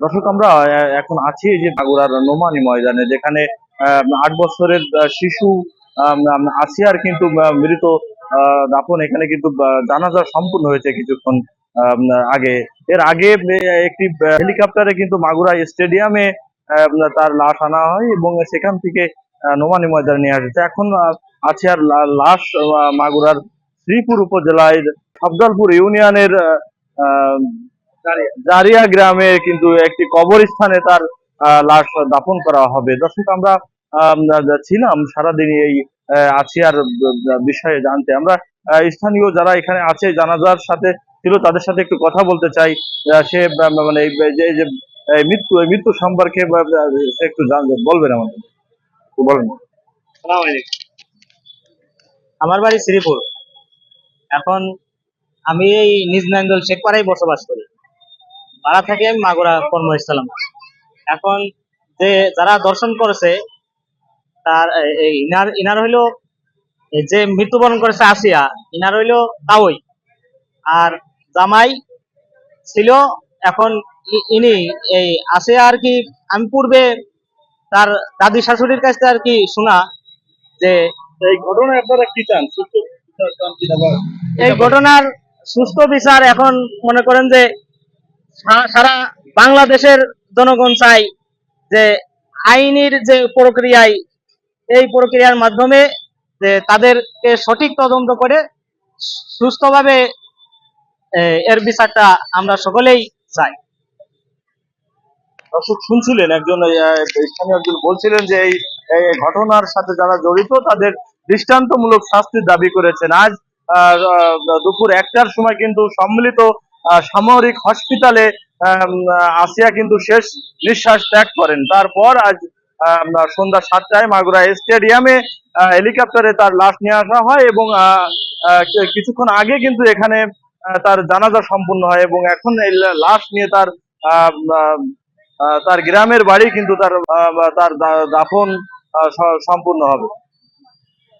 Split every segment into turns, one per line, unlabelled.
দর্শক, আমরা এখন আছি এই যে মাগুরার নোমানী ময়দানে, যেখানে 8 বছরের শিশু আসিয়ার কিন্তু মৃত দাফন এখানে কিন্তু জানাজা সম্পূর্ণ হয়েছে কিছুক্ষণ আম, আগে। এর আগে একটি হেলিকপ্টারে কিন্তু মাগুরা স্টেডিয়ামে তার লাশ আনা হয় এবং সেখান থেকে নোমানী ময়দানে নিয়ে আসছে। এখন আসিয়ার লাশ মাগুরার শ্রীপুর উপজেলায় সফদলপুর ইউনিয়নের আহ, জারিয়া গ্রামে কিন্তু একটি কবরস্থানে তার লাশ দাফন করা হবে। দর্শক, আমরা ছিলাম সারাদিন এই আসিয়ার বিষয়ে জানতে। আমরা স্থানীয় যারা এখানে আছে জানাজার সাথে ছিল তাদের সাথে একটু কথা বলতে চাই। সে মানে যে মৃত্যু সম্পর্কে সে একটু বলবেন আমাদের, একটু বলেন।
আমার বাড়ি শ্রীপুর। এখন আমি এই নিজ নান্দল শেখপাড়ায় বসবাস করি। ভাড়া থেকে আমি মাগুরা কর্মস্থলাম। এখন যে যারা দর্শন করেছে তার ইনার হইলো যে মৃত্যুবরণ করেছে আসিয়া, ইনার হইলো তাওই। আর জামাই ছিল। এখন ইনি এই আসিয়া আর কি। আমি পূর্বে তার দাদি শাশুড়ির কাছে আর কি শোনা যে
এই ঘটনায় আপনারা কি চান? সুস্থ বিচার চান কিনা বা
এই ঘটনার সুস্থ বিচার এখন মনে করেন যে সারা বাংলাদেশের জনগণ চাই যে আইনের যে প্রক্রিয়ায়, এই প্রক্রিয়ার মাধ্যমে যে তাদেরকে সঠিক তদন্ত করে সুস্থভাবে এর বিচারটা আমরা সকলেই চাই।
দর্শক, শুনছিলেন একজন স্থানীয় একজন বলছিলেন যে এই ঘটনার সাথে যারা জড়িত তাদের দৃষ্টান্তমূলক শাস্তির দাবি করেছেন। আজ দুপুর 1টার সময় কিন্তু সম্মিলিত সামরিক হসপিটালে আসিয়া কিন্তু শেষ নিঃশ্বাস ত্যাগ করেন। তারপর আজ সন্ধ্যা 7টায় মাগুরা স্টেডিয়ামে হেলিকপ্টারে তার লাশ নিয়ে আসা হয় এবং কিছুক্ষণ আগে কিন্তু এখানে তার জানাজা সম্পূর্ণ হয় এবং এখন এই লাশ নিয়ে আহ, আহ, তার গ্রামের বাড়ি কিন্তু তার দাফন সম্পূর্ণ হবে।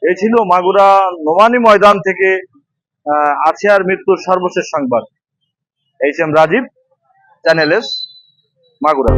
এই ছিল মাগুরা নোমানী ময়দান থেকে আসিয়ার মৃত্যুর সর্বশেষ সংবাদ। H M Rajib, Channel S, Magura.